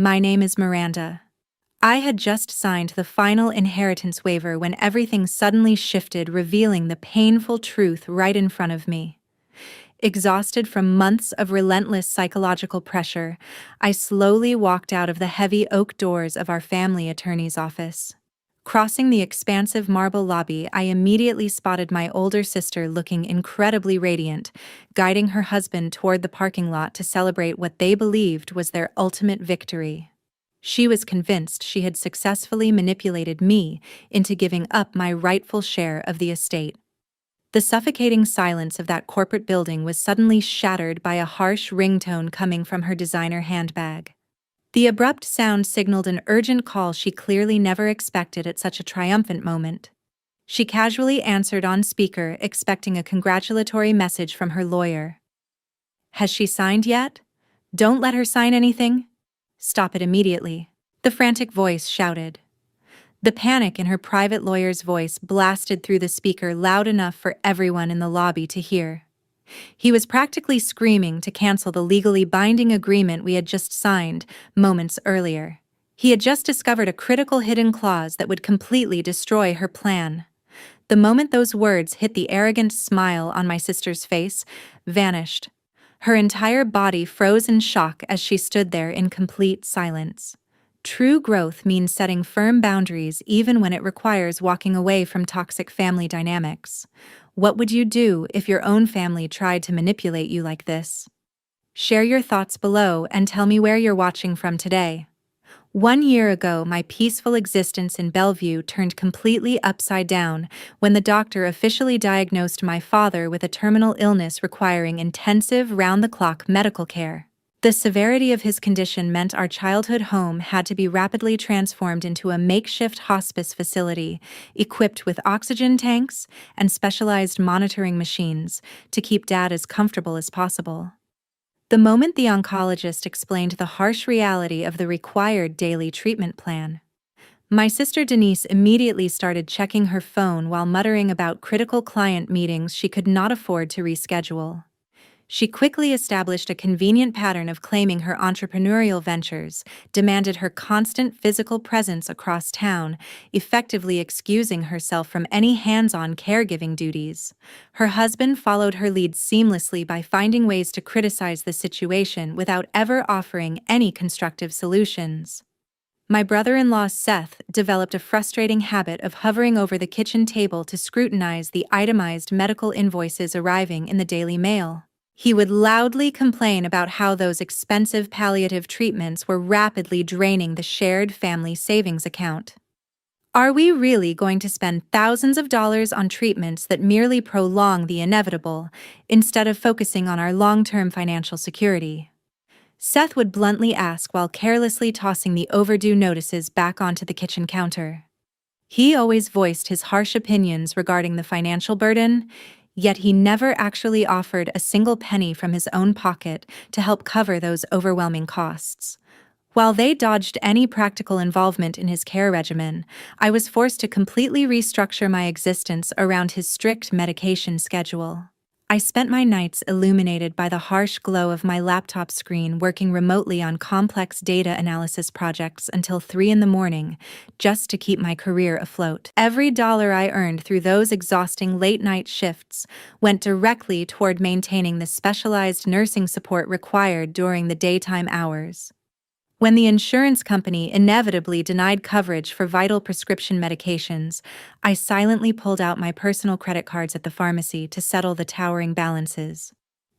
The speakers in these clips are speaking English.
My name is Miranda. I had just signed the final inheritance waiver when everything suddenly shifted, revealing the painful truth right in front of me. Exhausted from months of relentless psychological pressure, I slowly walked out of the heavy oak doors of our family attorney's office. Crossing the expansive marble lobby, I immediately spotted my older sister looking incredibly radiant, guiding her husband toward the parking lot to celebrate what they believed was their ultimate victory. She was convinced she had successfully manipulated me into giving up my rightful share of the estate. The suffocating silence of that corporate building was suddenly shattered by a harsh ringtone coming from her designer handbag. The abrupt sound signaled an urgent call she clearly never expected at such a triumphant moment. She casually answered on speaker, expecting a congratulatory message from her lawyer. "Has she signed yet? Don't let her sign anything. Stop it immediately," the frantic voice shouted. The panic in her private lawyer's voice blasted through the speaker loud enough for everyone in the lobby to hear. He was practically screaming to cancel the legally binding agreement we had just signed moments earlier. He had just discovered a critical hidden clause that would completely destroy her plan. The moment those words hit, the arrogant smile on my sister's face vanished. Her entire body froze in shock as she stood there in complete silence. True growth means setting firm boundaries even when it requires walking away from toxic family dynamics. What would you do if your own family tried to manipulate you like this? Share your thoughts below and tell me where you're watching from today. 1 year ago, my peaceful existence in Bellevue turned completely upside down when the doctor officially diagnosed my father with a terminal illness requiring intensive, round-the-clock medical care. The severity of his condition meant our childhood home had to be rapidly transformed into a makeshift hospice facility, equipped with oxygen tanks and specialized monitoring machines to keep Dad as comfortable as possible. The moment the oncologist explained the harsh reality of the required daily treatment plan, my sister Denise immediately started checking her phone while muttering about critical client meetings she could not afford to reschedule. She quickly established a convenient pattern of claiming her entrepreneurial ventures, demanded her constant physical presence across town, effectively excusing herself from any hands-on caregiving duties. Her husband followed her lead seamlessly by finding ways to criticize the situation without ever offering any constructive solutions. My brother-in-law Seth developed a frustrating habit of hovering over the kitchen table to scrutinize the itemized medical invoices arriving in the Daily Mail. He would loudly complain about how those expensive palliative treatments were rapidly draining the shared family savings account. Are we really going to spend thousands of dollars on treatments that merely prolong the inevitable, instead of focusing on our long-term financial security? Seth would bluntly ask while carelessly tossing the overdue notices back onto the kitchen counter. He always voiced his harsh opinions regarding the financial burden, yet he never actually offered a single penny from his own pocket to help cover those overwhelming costs. While they dodged any practical involvement in his care regimen, I was forced to completely restructure my existence around his strict medication schedule. I spent my nights illuminated by the harsh glow of my laptop screen, working remotely on complex data analysis projects until 3 in the morning, just to keep my career afloat. Every dollar I earned through those exhausting late-night shifts went directly toward maintaining the specialized nursing support required during the daytime hours. When the insurance company inevitably denied coverage for vital prescription medications, I silently pulled out my personal credit cards at the pharmacy to settle the towering balances.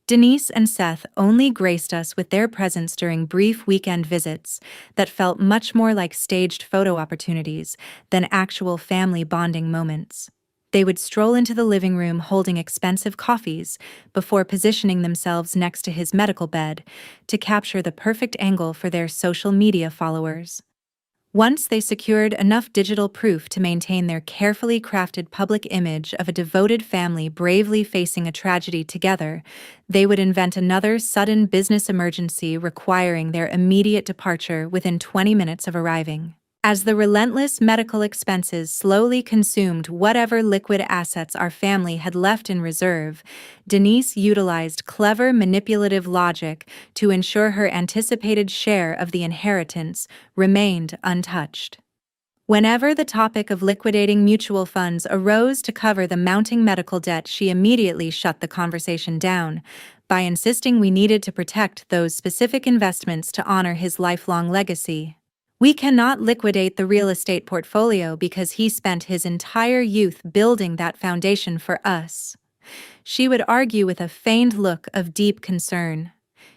Denise and Seth only graced us with their presence during brief weekend visits that felt much more like staged photo opportunities than actual family bonding moments. They would stroll into the living room holding expensive coffees before positioning themselves next to his medical bed to capture the perfect angle for their social media followers. Once they secured enough digital proof to maintain their carefully crafted public image of a devoted family bravely facing a tragedy together, they would invent another sudden business emergency requiring their immediate departure within 20 minutes of arriving. As the relentless medical expenses slowly consumed whatever liquid assets our family had left in reserve, Denise utilized clever manipulative logic to ensure her anticipated share of the inheritance remained untouched. Whenever the topic of liquidating mutual funds arose to cover the mounting medical debt, she immediately shut the conversation down by insisting we needed to protect those specific investments to honor his lifelong legacy. We cannot liquidate the real estate portfolio because he spent his entire youth building that foundation for us. She would argue with a feigned look of deep concern.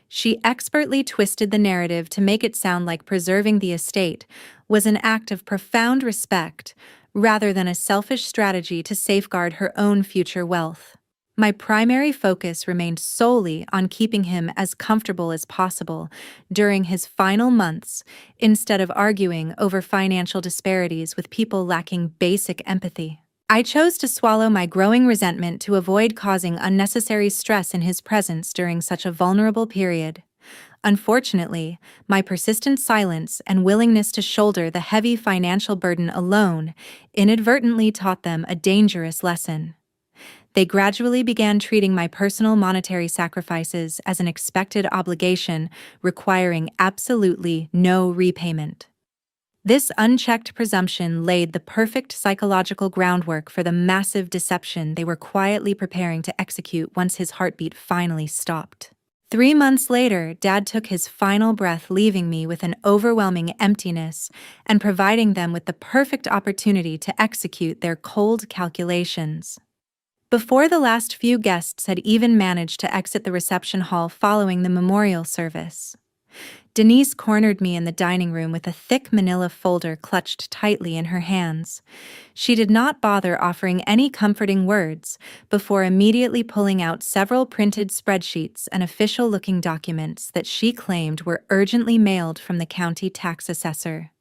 She expertly twisted the narrative to make it sound like preserving the estate was an act of profound respect rather than a selfish strategy to safeguard her own future wealth. My primary focus remained solely on keeping him as comfortable as possible during his final months, instead of arguing over financial disparities with people lacking basic empathy. I chose to swallow my growing resentment to avoid causing unnecessary stress in his presence during such a vulnerable period. Unfortunately, my persistent silence and willingness to shoulder the heavy financial burden alone inadvertently taught them a dangerous lesson. They gradually began treating my personal monetary sacrifices as an expected obligation requiring absolutely no repayment. This unchecked presumption laid the perfect psychological groundwork for the massive deception they were quietly preparing to execute once his heartbeat finally stopped. 3 months later, Dad took his final breath, leaving me with an overwhelming emptiness and providing them with the perfect opportunity to execute their cold calculations. Before the last few guests had even managed to exit the reception hall following the memorial service, Denise cornered me in the dining room with a thick manila folder clutched tightly in her hands. She did not bother offering any comforting words before immediately pulling out several printed spreadsheets and official-looking documents that she claimed were urgently mailed from the county tax assessor.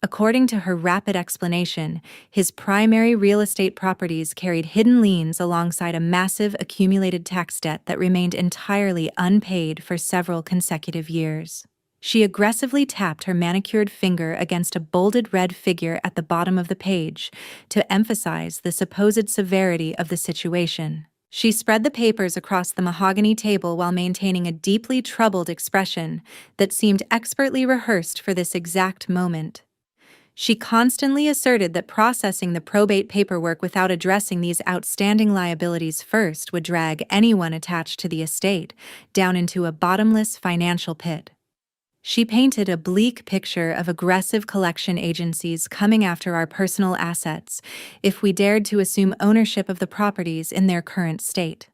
According to her rapid explanation, his primary real estate properties carried hidden liens alongside a massive accumulated tax debt that remained entirely unpaid for several consecutive years. She aggressively tapped her manicured finger against a bolded red figure at the bottom of the page to emphasize the supposed severity of the situation. She spread the papers across the mahogany table while maintaining a deeply troubled expression that seemed expertly rehearsed for this exact moment. She constantly asserted that processing the probate paperwork without addressing these outstanding liabilities first would drag anyone attached to the estate down into a bottomless financial pit. She painted a bleak picture of aggressive collection agencies coming after our personal assets if we dared to assume ownership of the properties in their current state.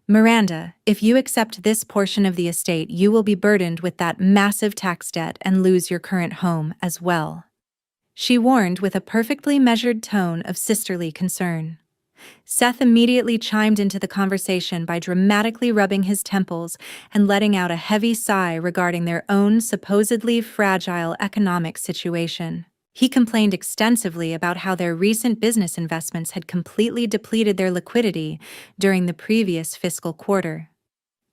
Miranda, if you accept this portion of the estate, you will be burdened with that massive tax debt and lose your current home as well. She warned with a perfectly measured tone of sisterly concern. Seth immediately chimed into the conversation by dramatically rubbing his temples and letting out a heavy sigh regarding their own supposedly fragile economic situation. He complained extensively about how their recent business investments had completely depleted their liquidity during the previous fiscal quarter.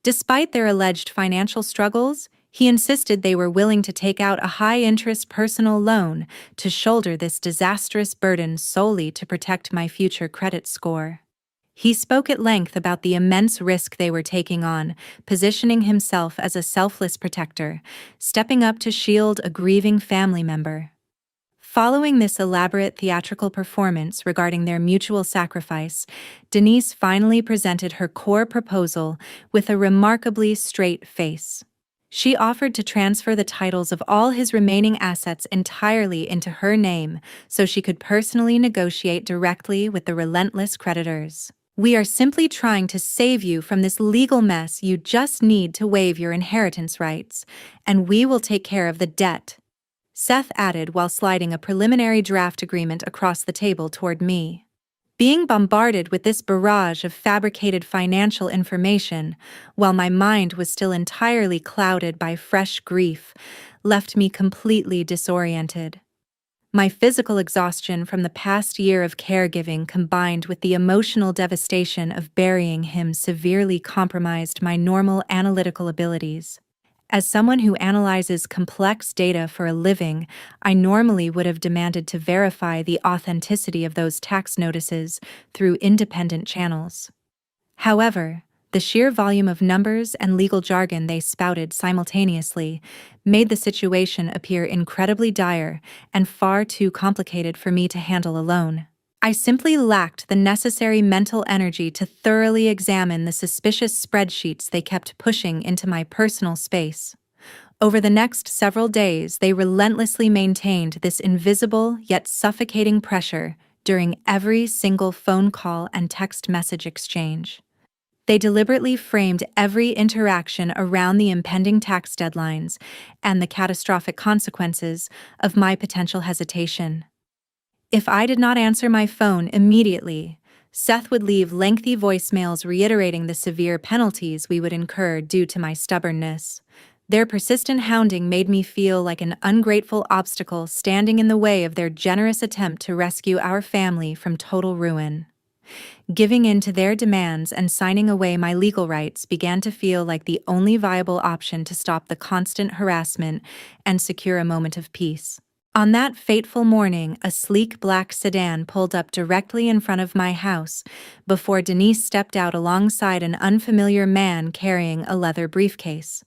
Despite their alleged financial struggles, he insisted they were willing to take out a high-interest personal loan to shoulder this disastrous burden solely to protect my future credit score. He spoke at length about the immense risk they were taking on, positioning himself as a selfless protector, stepping up to shield a grieving family member. Following this elaborate theatrical performance regarding their mutual sacrifice, Denise finally presented her core proposal with a remarkably straight face. She offered to transfer the titles of all his remaining assets entirely into her name so she could personally negotiate directly with the relentless creditors. "We are simply trying to save you from this legal mess. You just need to waive your inheritance rights, and we will take care of the debt," Seth added while sliding a preliminary draft agreement across the table toward me. Being bombarded with this barrage of fabricated financial information, while my mind was still entirely clouded by fresh grief, left me completely disoriented. My physical exhaustion from the past year of caregiving combined with the emotional devastation of burying him severely compromised my normal analytical abilities. As someone who analyzes complex data for a living, I normally would have demanded to verify the authenticity of those tax notices through independent channels. However, the sheer volume of numbers and legal jargon they spouted simultaneously made the situation appear incredibly dire and far too complicated for me to handle alone. I simply lacked the necessary mental energy to thoroughly examine the suspicious spreadsheets they kept pushing into my personal space. Over the next several days, they relentlessly maintained this invisible yet suffocating pressure during every single phone call and text message exchange. They deliberately framed every interaction around the impending tax deadlines and the catastrophic consequences of my potential hesitation. If I did not answer my phone immediately, Seth would leave lengthy voicemails reiterating the severe penalties we would incur due to my stubbornness. Their persistent hounding made me feel like an ungrateful obstacle standing in the way of their generous attempt to rescue our family from total ruin. Giving in to their demands and signing away my legal rights began to feel like the only viable option to stop the constant harassment and secure a moment of peace. On that fateful morning, a sleek black sedan pulled up directly in front of my house before Denise stepped out alongside an unfamiliar man carrying a leather briefcase.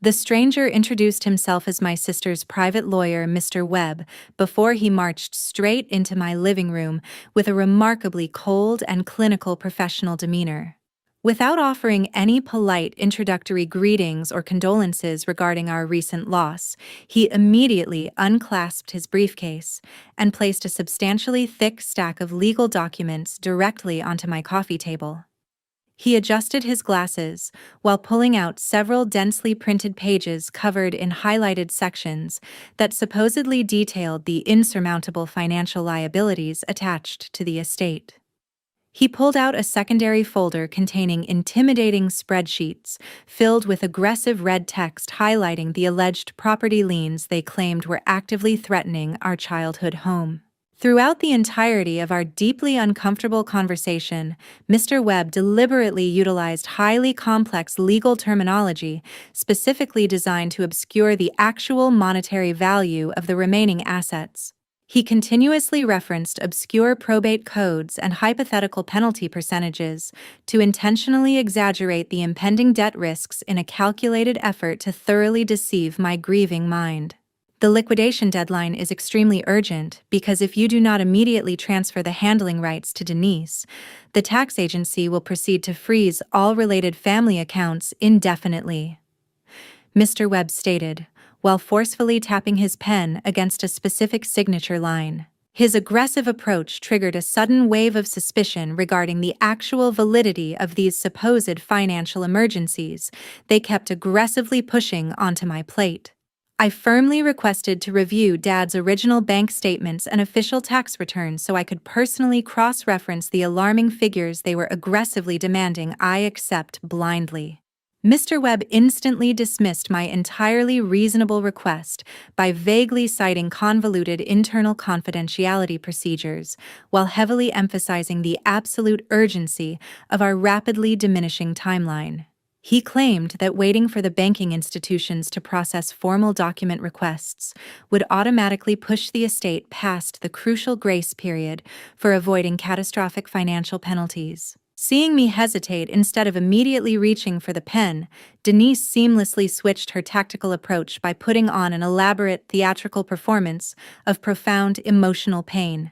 The stranger introduced himself as my sister's private lawyer, Mr. Webb, before he marched straight into my living room with a remarkably cold and clinical professional demeanor. Without offering any polite introductory greetings or condolences regarding our recent loss, he immediately unclasped his briefcase and placed a substantially thick stack of legal documents directly onto my coffee table. He adjusted his glasses while pulling out several densely printed pages covered in highlighted sections that supposedly detailed the insurmountable financial liabilities attached to the estate. He pulled out a secondary folder containing intimidating spreadsheets filled with aggressive red text highlighting the alleged property liens they claimed were actively threatening our childhood home. Throughout the entirety of our deeply uncomfortable conversation, Mr. Webb deliberately utilized highly complex legal terminology specifically designed to obscure the actual monetary value of the remaining assets. He continuously referenced obscure probate codes and hypothetical penalty percentages to intentionally exaggerate the impending debt risks in a calculated effort to thoroughly deceive my grieving mind. The liquidation deadline is extremely urgent because if you do not immediately transfer the handling rights to Denise, the tax agency will proceed to freeze all related family accounts indefinitely, Mr. Webb stated, while forcefully tapping his pen against a specific signature line. His aggressive approach triggered a sudden wave of suspicion regarding the actual validity of these supposed financial emergencies they kept aggressively pushing onto my plate. I firmly requested to review Dad's original bank statements and official tax returns so I could personally cross-reference the alarming figures they were aggressively demanding I accept blindly. Mr. Webb instantly dismissed my entirely reasonable request by vaguely citing convoluted internal confidentiality procedures, while heavily emphasizing the absolute urgency of our rapidly diminishing timeline. He claimed that waiting for the banking institutions to process formal document requests would automatically push the estate past the crucial grace period for avoiding catastrophic financial penalties. Seeing me hesitate instead of immediately reaching for the pen, Denise seamlessly switched her tactical approach by putting on an elaborate theatrical performance of profound emotional pain.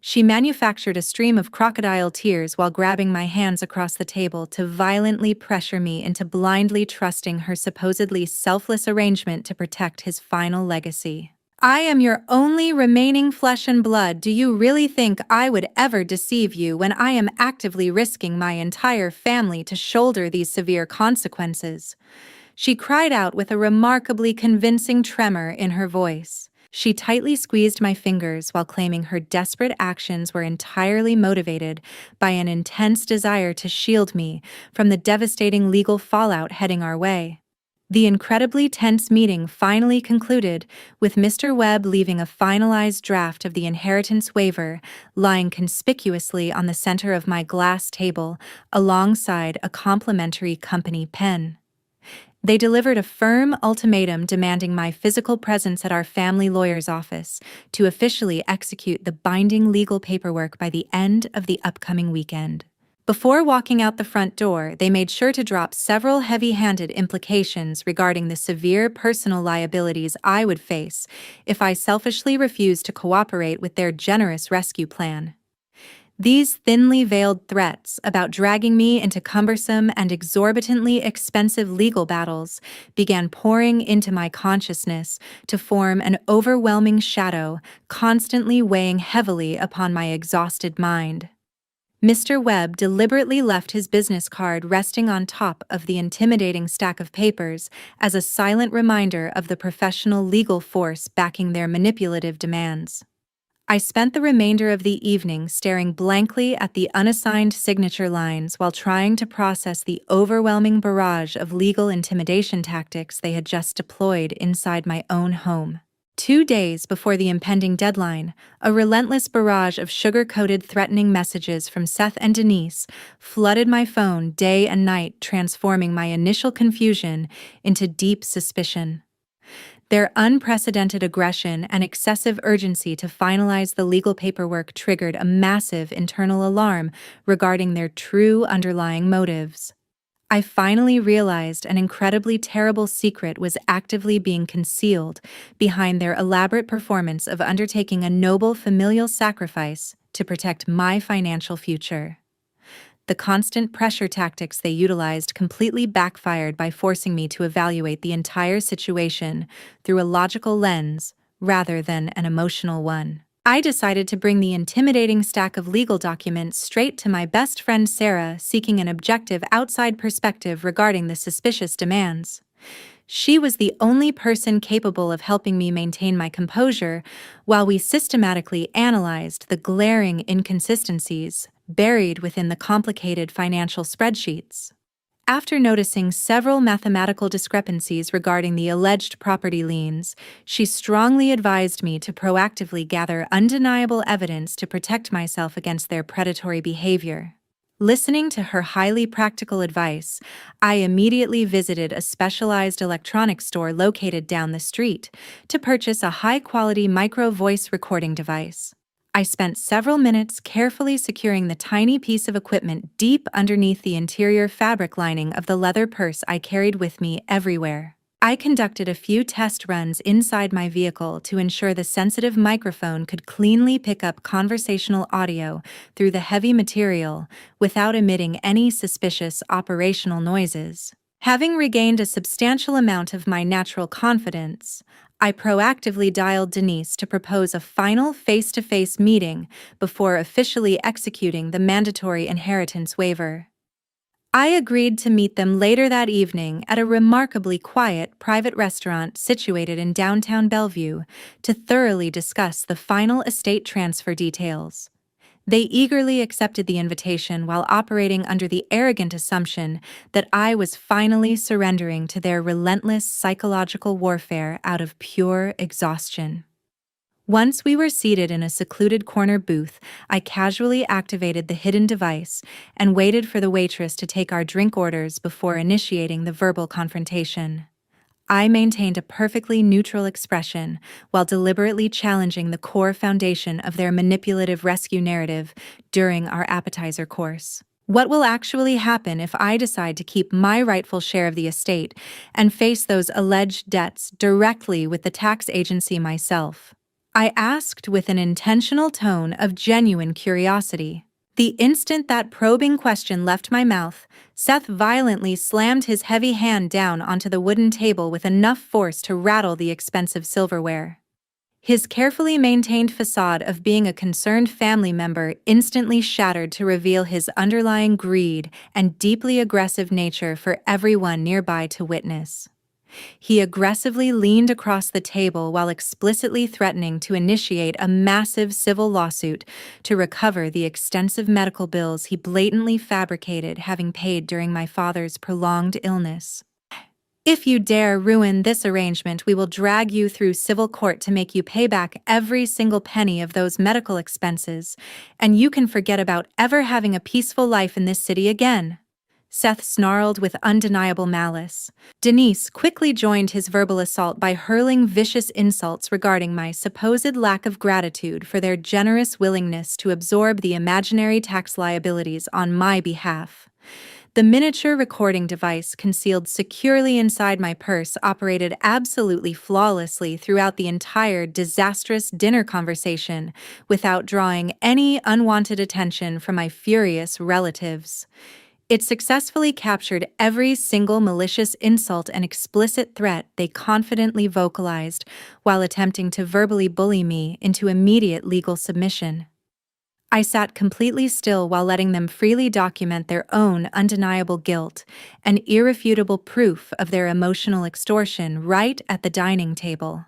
She manufactured a stream of crocodile tears while grabbing my hands across the table to violently pressure me into blindly trusting her supposedly selfless arrangement to protect his final legacy. I am your only remaining flesh and blood. Do you really think I would ever deceive you when I am actively risking my entire family to shoulder these severe consequences? She cried out with a remarkably convincing tremor in her voice. She tightly squeezed my fingers while claiming her desperate actions were entirely motivated by an intense desire to shield me from the devastating legal fallout heading our way. The incredibly tense meeting finally concluded, with Mr. Webb leaving a finalized draft of the inheritance waiver lying conspicuously on the center of my glass table alongside a complimentary company pen. They delivered a firm ultimatum demanding my physical presence at our family lawyer's office to officially execute the binding legal paperwork by the end of the upcoming weekend. Before walking out the front door, they made sure to drop several heavy-handed implications regarding the severe personal liabilities I would face if I selfishly refused to cooperate with their generous rescue plan. These thinly veiled threats about dragging me into cumbersome and exorbitantly expensive legal battles began pouring into my consciousness to form an overwhelming shadow, constantly weighing heavily upon my exhausted mind. Mr. Webb deliberately left his business card resting on top of the intimidating stack of papers as a silent reminder of the professional legal force backing their manipulative demands. I spent the remainder of the evening staring blankly at the unassigned signature lines while trying to process the overwhelming barrage of legal intimidation tactics they had just deployed inside my own home. 2 days before the impending deadline, a relentless barrage of sugar-coated threatening messages from Seth and Denise flooded my phone day and night, transforming my initial confusion into deep suspicion. Their unprecedented aggression and excessive urgency to finalize the legal paperwork triggered a massive internal alarm regarding their true underlying motives. I finally realized an incredibly terrible secret was actively being concealed behind their elaborate performance of undertaking a noble familial sacrifice to protect my financial future. The constant pressure tactics they utilized completely backfired by forcing me to evaluate the entire situation through a logical lens rather than an emotional one. I decided to bring the intimidating stack of legal documents straight to my best friend Sarah, seeking an objective outside perspective regarding the suspicious demands. She was the only person capable of helping me maintain my composure while we systematically analyzed the glaring inconsistencies buried within the complicated financial spreadsheets. After noticing several mathematical discrepancies regarding the alleged property liens, she strongly advised me to proactively gather undeniable evidence to protect myself against their predatory behavior. Listening to her highly practical advice, I immediately visited a specialized electronics store located down the street to purchase a high-quality micro-voice recording device. I spent several minutes carefully securing the tiny piece of equipment deep underneath the interior fabric lining of the leather purse I carried with me everywhere. I conducted a few test runs inside my vehicle to ensure the sensitive microphone could cleanly pick up conversational audio through the heavy material without emitting any suspicious operational noises. Having regained a substantial amount of my natural confidence, I proactively dialed Denise to propose a final face-to-face meeting before officially executing the mandatory inheritance waiver. I agreed to meet them later that evening at a remarkably quiet private restaurant situated in downtown Bellevue to thoroughly discuss the final estate transfer details. They eagerly accepted the invitation while operating under the arrogant assumption that I was finally surrendering to their relentless psychological warfare out of pure exhaustion. Once we were seated in a secluded corner booth, I casually activated the hidden device and waited for the waitress to take our drink orders before initiating the verbal confrontation. I maintained a perfectly neutral expression while deliberately challenging the core foundation of their manipulative rescue narrative during our appetizer course. What will actually happen if I decide to keep my rightful share of the estate and face those alleged debts directly with the tax agency myself? I asked with an intentional tone of genuine curiosity. The instant that probing question left my mouth, Seth violently slammed his heavy hand down onto the wooden table with enough force to rattle the expensive silverware. His carefully maintained facade of being a concerned family member instantly shattered to reveal his underlying greed and deeply aggressive nature for everyone nearby to witness. He aggressively leaned across the table while explicitly threatening to initiate a massive civil lawsuit to recover the extensive medical bills he blatantly fabricated having paid during my father's prolonged illness. If you dare ruin this arrangement, we will drag you through civil court to make you pay back every single penny of those medical expenses, and you can forget about ever having a peaceful life in this city again. Seth snarled with undeniable malice. Denise quickly joined his verbal assault by hurling vicious insults regarding my supposed lack of gratitude for their generous willingness to absorb the imaginary tax liabilities on my behalf. The miniature recording device concealed securely inside my purse operated absolutely flawlessly throughout the entire disastrous dinner conversation without drawing any unwanted attention from my furious relatives. It successfully captured every single malicious insult and explicit threat they confidently vocalized while attempting to verbally bully me into immediate legal submission. I sat completely still while letting them freely document their own undeniable guilt and irrefutable proof of their emotional extortion right at the dining table.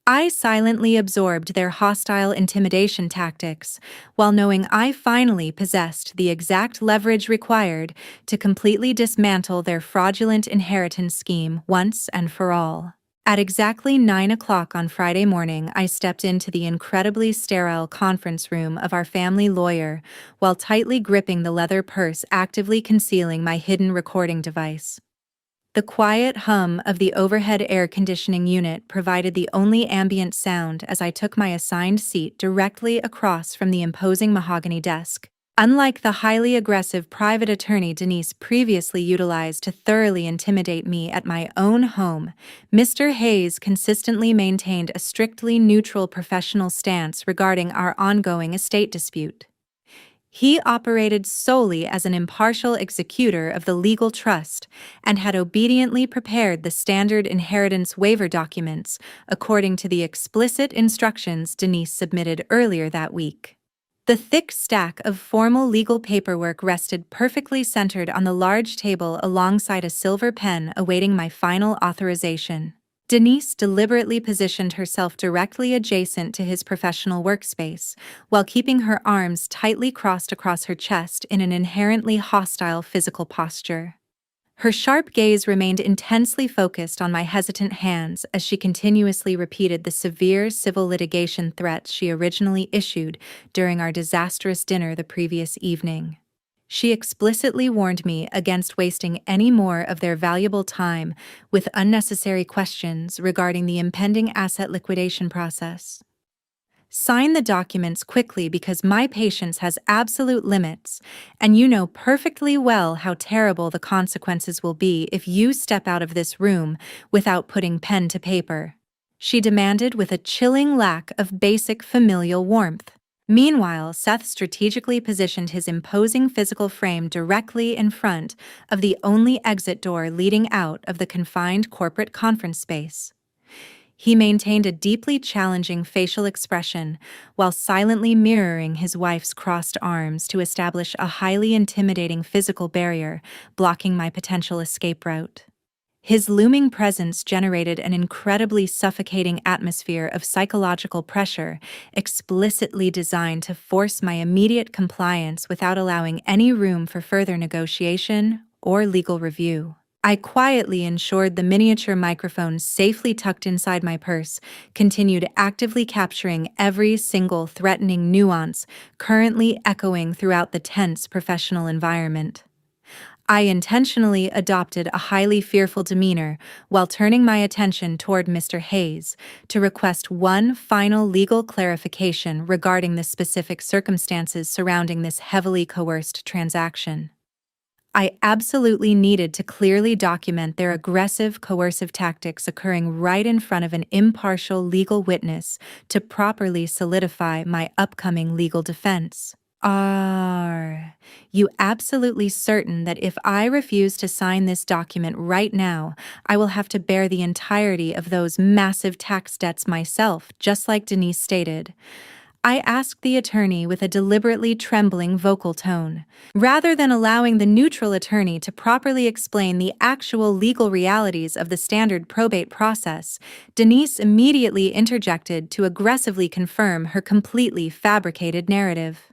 I silently absorbed their hostile intimidation tactics, while knowing I finally possessed the exact leverage required to completely dismantle their fraudulent inheritance scheme once and for all. At exactly 9 o'clock on Friday morning, I stepped into the incredibly sterile conference room of our family lawyer while tightly gripping the leather purse actively concealing my hidden recording device. The quiet hum of the overhead air conditioning unit provided the only ambient sound as I took my assigned seat directly across from the imposing mahogany desk. Unlike the highly aggressive private attorney Denise previously utilized to thoroughly intimidate me at my own home, Mr. Hayes consistently maintained a strictly neutral professional stance regarding our ongoing estate dispute. He operated solely as an impartial executor of the legal trust and had obediently prepared the standard inheritance waiver documents according to the explicit instructions Denise submitted earlier that week. The thick stack of formal legal paperwork rested perfectly centered on the large table alongside a silver pen awaiting my final authorization. Denise deliberately positioned herself directly adjacent to his professional workspace, while keeping her arms tightly crossed across her chest in an inherently hostile physical posture. Her sharp gaze remained intensely focused on my hesitant hands as she continuously repeated the severe civil litigation threats she originally issued during our disastrous dinner the previous evening. She explicitly warned me against wasting any more of their valuable time with unnecessary questions regarding the impending asset liquidation process. Sign the documents quickly because my patience has absolute limits, and you know perfectly well how terrible the consequences will be if you step out of this room without putting pen to paper, she demanded with a chilling lack of basic familial warmth. Meanwhile, Seth strategically positioned his imposing physical frame directly in front of the only exit door leading out of the confined corporate conference space. He maintained a deeply challenging facial expression while silently mirroring his wife's crossed arms to establish a highly intimidating physical barrier blocking my potential escape route. His looming presence generated an incredibly suffocating atmosphere of psychological pressure, explicitly designed to force my immediate compliance without allowing any room for further negotiation or legal review. I quietly ensured the miniature microphone safely tucked inside my purse continued actively capturing every single threatening nuance currently echoing throughout the tense professional environment. I intentionally adopted a highly fearful demeanor while turning my attention toward Mr. Hayes to request one final legal clarification regarding the specific circumstances surrounding this heavily coerced transaction. I absolutely needed to clearly document their aggressive, coercive tactics occurring right in front of an impartial legal witness to properly solidify my upcoming legal defense. Are you absolutely certain that if I refuse to sign this document right now, I will have to bear the entirety of those massive tax debts myself, just like Denise stated? I asked the attorney with a deliberately trembling vocal tone. Rather than allowing the neutral attorney to properly explain the actual legal realities of the standard probate process, Denise immediately interjected to aggressively confirm her completely fabricated narrative.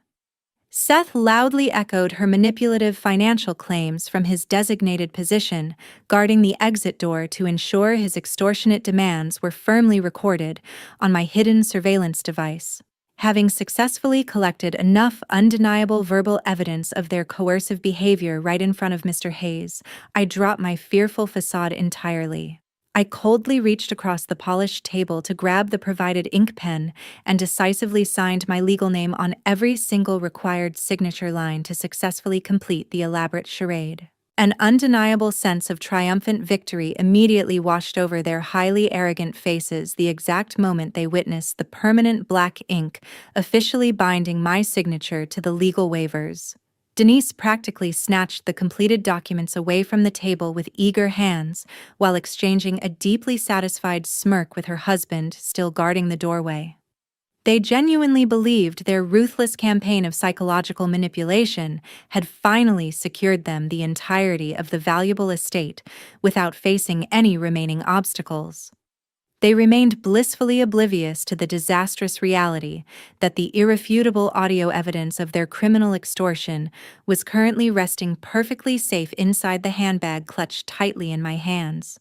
Seth loudly echoed her manipulative financial claims from his designated position, guarding the exit door to ensure his extortionate demands were firmly recorded on my hidden surveillance device. Having successfully collected enough undeniable verbal evidence of their coercive behavior right in front of Mr. Hayes, I dropped my fearful facade entirely. I coldly reached across the polished table to grab the provided ink pen and decisively signed my legal name on every single required signature line to successfully complete the elaborate charade. An undeniable sense of triumphant victory immediately washed over their highly arrogant faces the exact moment they witnessed the permanent black ink officially binding my signature to the legal waivers. Denise practically snatched the completed documents away from the table with eager hands, while exchanging a deeply satisfied smirk with her husband still guarding the doorway. They genuinely believed their ruthless campaign of psychological manipulation had finally secured them the entirety of the valuable estate without facing any remaining obstacles. They remained blissfully oblivious to the disastrous reality that the irrefutable audio evidence of their criminal extortion was currently resting perfectly safe inside the handbag clutched tightly in my hands.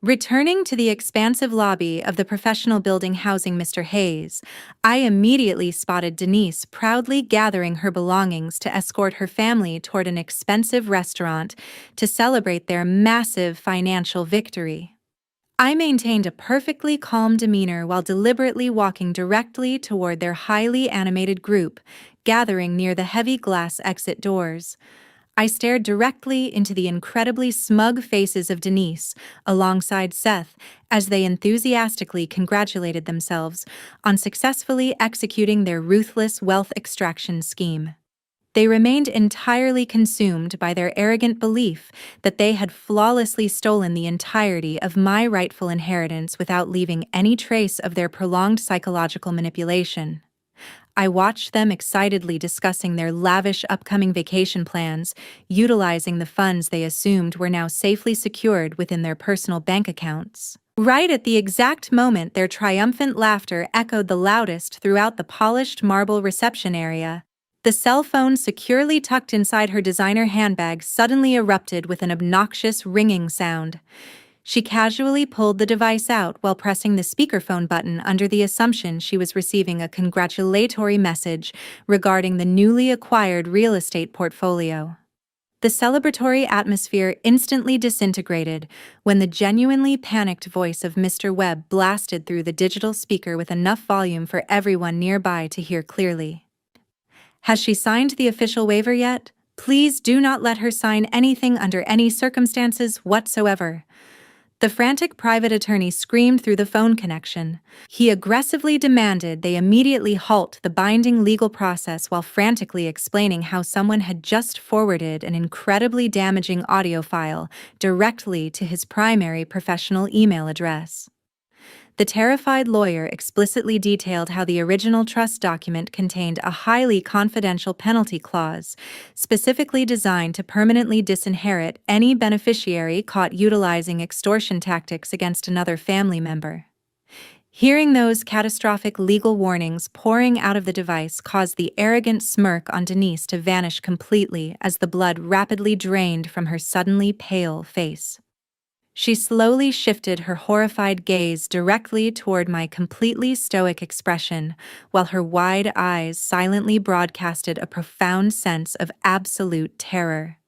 Returning to the expansive lobby of the professional building housing Mr. Hayes, I immediately spotted Denise proudly gathering her belongings to escort her family toward an expensive restaurant to celebrate their massive financial victory. I maintained a perfectly calm demeanor while deliberately walking directly toward their highly animated group, gathering near the heavy glass exit doors. I stared directly into the incredibly smug faces of Denise, alongside Seth, as they enthusiastically congratulated themselves on successfully executing their ruthless wealth extraction scheme. They remained entirely consumed by their arrogant belief that they had flawlessly stolen the entirety of my rightful inheritance without leaving any trace of their prolonged psychological manipulation. I watched them excitedly discussing their lavish upcoming vacation plans, utilizing the funds they assumed were now safely secured within their personal bank accounts. Right at the exact moment their triumphant laughter echoed the loudest throughout the polished marble reception area, the cell phone securely tucked inside her designer handbag suddenly erupted with an obnoxious ringing sound. She casually pulled the device out while pressing the speakerphone button under the assumption she was receiving a congratulatory message regarding the newly acquired real estate portfolio. The celebratory atmosphere instantly disintegrated when the genuinely panicked voice of Mr. Webb blasted through the digital speaker with enough volume for everyone nearby to hear clearly. "Has she signed the official waiver yet? Please do not let her sign anything under any circumstances whatsoever." The frantic private attorney screamed through the phone connection. He aggressively demanded they immediately halt the binding legal process while frantically explaining how someone had just forwarded an incredibly damaging audio file directly to his primary professional email address. The terrified lawyer explicitly detailed how the original trust document contained a highly confidential penalty clause, specifically designed to permanently disinherit any beneficiary caught utilizing extortion tactics against another family member. Hearing those catastrophic legal warnings pouring out of the device caused the arrogant smirk on Denise to vanish completely as the blood rapidly drained from her suddenly pale face. She slowly shifted her horrified gaze directly toward my completely stoic expression, while her wide eyes silently broadcasted a profound sense of absolute terror.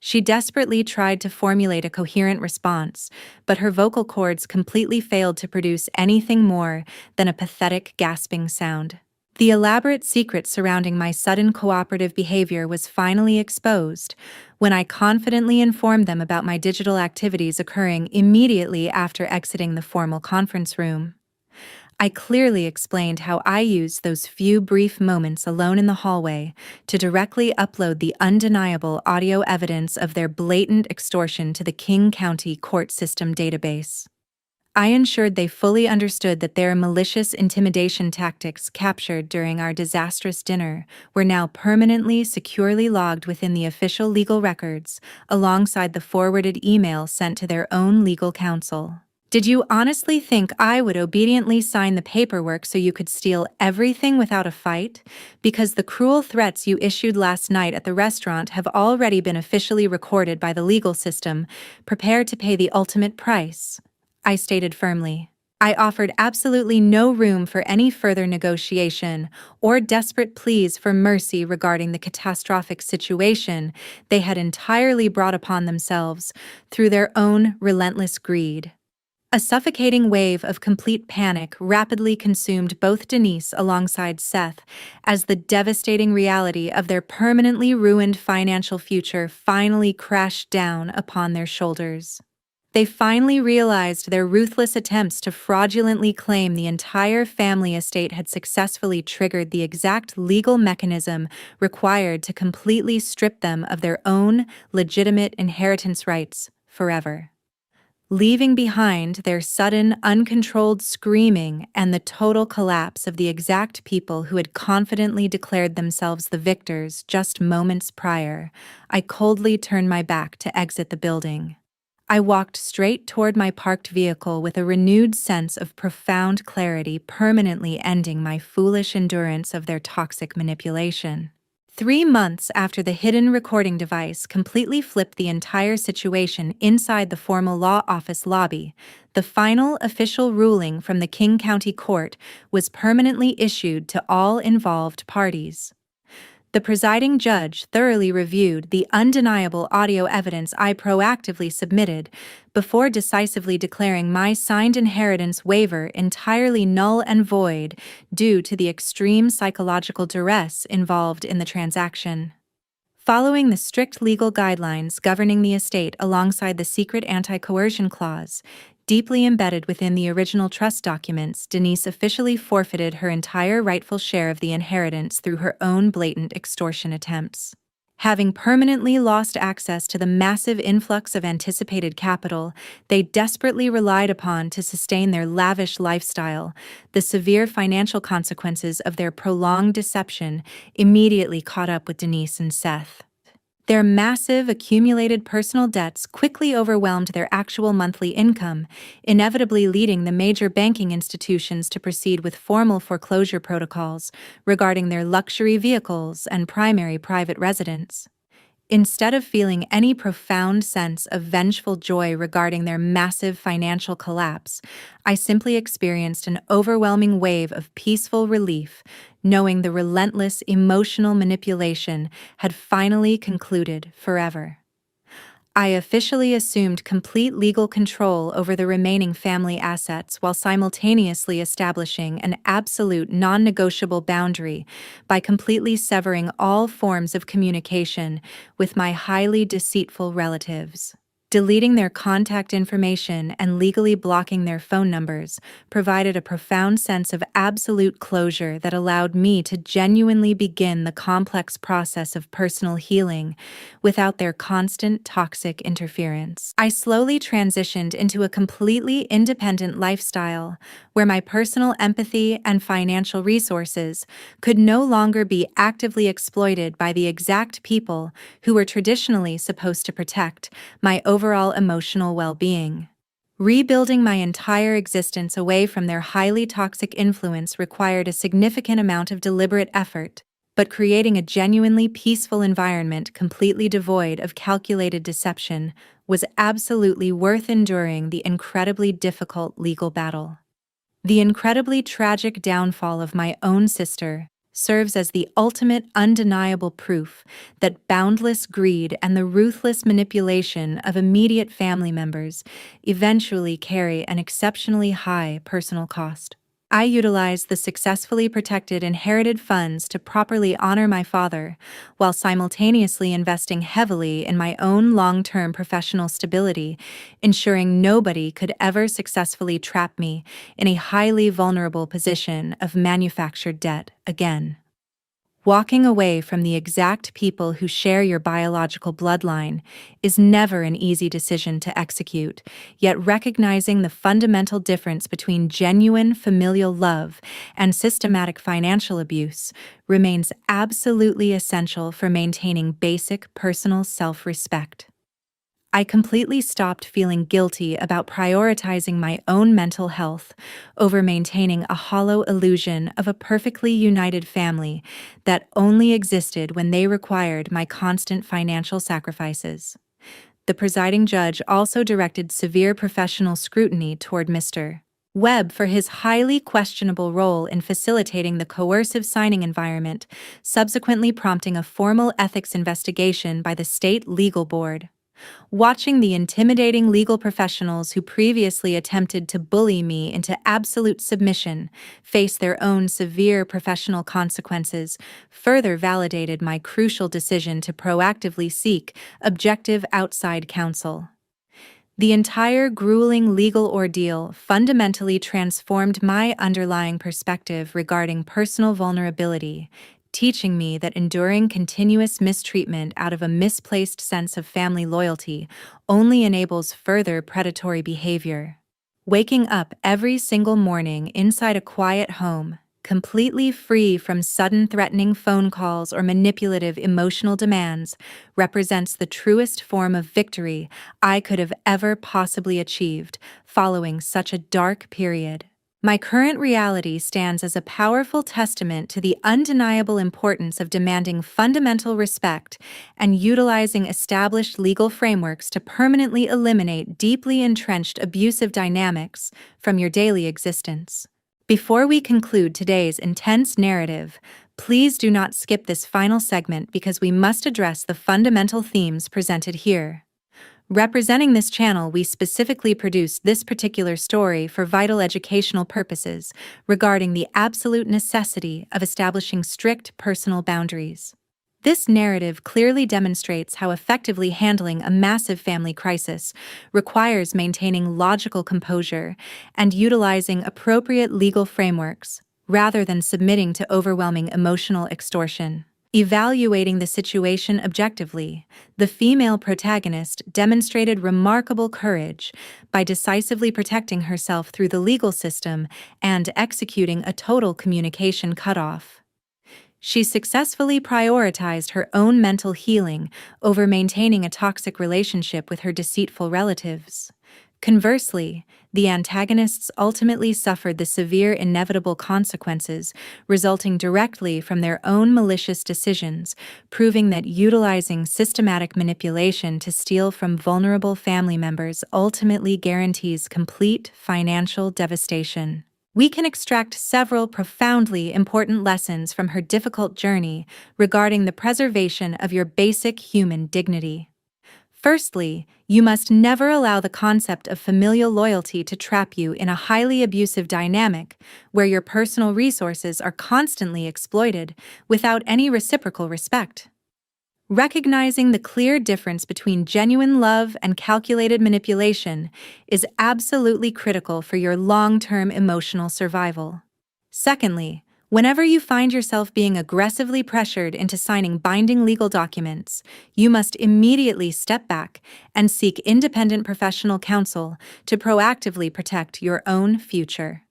She desperately tried to formulate a coherent response, but her vocal cords completely failed to produce anything more than a pathetic gasping sound. The elaborate secret surrounding my sudden cooperative behavior was finally exposed when I confidently informed them about my digital activities occurring immediately after exiting the formal conference room. I clearly explained how I used those few brief moments alone in the hallway to directly upload the undeniable audio evidence of their blatant extortion to the King County court system database. I ensured they fully understood that their malicious intimidation tactics captured during our disastrous dinner were now permanently securely logged within the official legal records, alongside the forwarded email sent to their own legal counsel. "Did you honestly think I would obediently sign the paperwork so you could steal everything without a fight? Because the cruel threats you issued last night at the restaurant have already been officially recorded by the legal system. Prepare to pay the ultimate price," I stated firmly. I offered absolutely no room for any further negotiation or desperate pleas for mercy regarding the catastrophic situation they had entirely brought upon themselves through their own relentless greed. A suffocating wave of complete panic rapidly consumed both Denise alongside Seth as the devastating reality of their permanently ruined financial future finally crashed down upon their shoulders. They finally realized their ruthless attempts to fraudulently claim the entire family estate had successfully triggered the exact legal mechanism required to completely strip them of their own legitimate inheritance rights forever, leaving behind their sudden, uncontrolled screaming and the total collapse of the exact people who had confidently declared themselves the victors just moments prior. I coldly turned my back to exit the building. I walked straight toward my parked vehicle with a renewed sense of profound clarity, permanently ending my foolish endurance of their toxic manipulation. 3 months after the hidden recording device completely flipped the entire situation inside the formal law office lobby, the final official ruling from the King County Court was permanently issued to all involved parties. The presiding judge thoroughly reviewed the undeniable audio evidence I proactively submitted before decisively declaring my signed inheritance waiver entirely null and void due to the extreme psychological duress involved in the transaction. Following the strict legal guidelines governing the estate alongside the secret anti-coercion clause, deeply embedded within the original trust documents, Denise officially forfeited her entire rightful share of the inheritance through her own blatant extortion attempts. Having permanently lost access to the massive influx of anticipated capital they desperately relied upon to sustain their lavish lifestyle, the severe financial consequences of their prolonged deception immediately caught up with Denise and Seth. Their massive accumulated personal debts quickly overwhelmed their actual monthly income, inevitably leading the major banking institutions to proceed with formal foreclosure protocols regarding their luxury vehicles and primary private residence. Instead of feeling any profound sense of vengeful joy regarding their massive financial collapse, I simply experienced an overwhelming wave of peaceful relief, knowing the relentless emotional manipulation had finally concluded forever. I officially assumed complete legal control over the remaining family assets while simultaneously establishing an absolute non-negotiable boundary by completely severing all forms of communication with my highly deceitful relatives. Deleting their contact information and legally blocking their phone numbers provided a profound sense of absolute closure that allowed me to genuinely begin the complex process of personal healing without their constant toxic interference. I slowly transitioned into a completely independent lifestyle where my personal empathy and financial resources could no longer be actively exploited by the exact people who were traditionally supposed to protect my overall emotional well-being. Rebuilding my entire existence away from their highly toxic influence required a significant amount of deliberate effort, but creating a genuinely peaceful environment completely devoid of calculated deception was absolutely worth enduring the incredibly difficult legal battle. The incredibly tragic downfall of my own sister serves as the ultimate undeniable proof that boundless greed and the ruthless manipulation of immediate family members eventually carry an exceptionally high personal cost. I utilized the successfully protected inherited funds to properly honor my father, while simultaneously investing heavily in my own long-term professional stability, ensuring nobody could ever successfully trap me in a highly vulnerable position of manufactured debt again. Walking away from the exact people who share your biological bloodline is never an easy decision to execute, yet recognizing the fundamental difference between genuine familial love and systematic financial abuse remains absolutely essential for maintaining basic personal self-respect. I completely stopped feeling guilty about prioritizing my own mental health over maintaining a hollow illusion of a perfectly united family that only existed when they required my constant financial sacrifices. The presiding judge also directed severe professional scrutiny toward Mr. Webb for his highly questionable role in facilitating the coercive signing environment, subsequently prompting a formal ethics investigation by the state legal board. Watching the intimidating legal professionals who previously attempted to bully me into absolute submission face their own severe professional consequences further validated my crucial decision to proactively seek objective outside counsel. The entire grueling legal ordeal fundamentally transformed my underlying perspective regarding personal vulnerability, teaching me that enduring continuous mistreatment out of a misplaced sense of family loyalty only enables further predatory behavior. Waking up every single morning inside a quiet home, completely free from sudden threatening phone calls or manipulative emotional demands, represents the truest form of victory I could have ever possibly achieved following such a dark period. My current reality stands as a powerful testament to the undeniable importance of demanding fundamental respect and utilizing established legal frameworks to permanently eliminate deeply entrenched abusive dynamics from your daily existence. Before we conclude today's intense narrative, please do not skip this final segment because we must address the fundamental themes presented here. Representing this channel, we specifically produced this particular story for vital educational purposes regarding the absolute necessity of establishing strict personal boundaries. This narrative clearly demonstrates how effectively handling a massive family crisis requires maintaining logical composure and utilizing appropriate legal frameworks, rather than submitting to overwhelming emotional extortion. Evaluating the situation objectively, the female protagonist demonstrated remarkable courage by decisively protecting herself through the legal system and executing a total communication cutoff. She successfully prioritized her own mental healing over maintaining a toxic relationship with her deceitful relatives. Conversely, the antagonists ultimately suffered the severe inevitable consequences resulting directly from their own malicious decisions, proving that utilizing systematic manipulation to steal from vulnerable family members ultimately guarantees complete financial devastation. We can extract several profoundly important lessons from her difficult journey regarding the preservation of your basic human dignity. Firstly, you must never allow the concept of familial loyalty to trap you in a highly abusive dynamic where your personal resources are constantly exploited without any reciprocal respect. Recognizing the clear difference between genuine love and calculated manipulation is absolutely critical for your long-term emotional survival. Secondly, whenever you find yourself being aggressively pressured into signing binding legal documents, you must immediately step back and seek independent professional counsel to proactively protect your own future.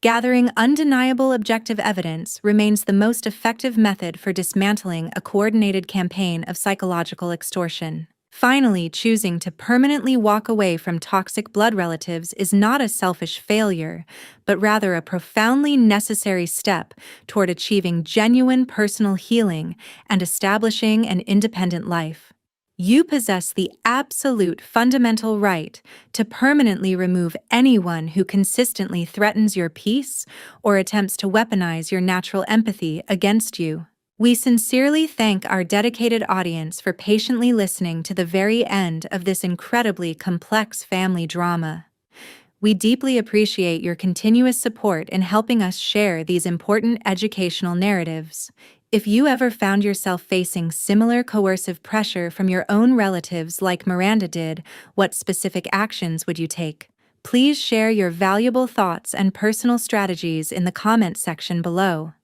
Gathering undeniable objective evidence remains the most effective method for dismantling a coordinated campaign of psychological extortion. Finally, choosing to permanently walk away from toxic blood relatives is not a selfish failure, but rather a profoundly necessary step toward achieving genuine personal healing and establishing an independent life. You possess the absolute fundamental right to permanently remove anyone who consistently threatens your peace or attempts to weaponize your natural empathy against you. We sincerely thank our dedicated audience for patiently listening to the very end of this incredibly complex family drama. We deeply appreciate your continuous support in helping us share these important educational narratives. If you ever found yourself facing similar coercive pressure from your own relatives like Miranda did, what specific actions would you take? Please share your valuable thoughts and personal strategies in the comments section below.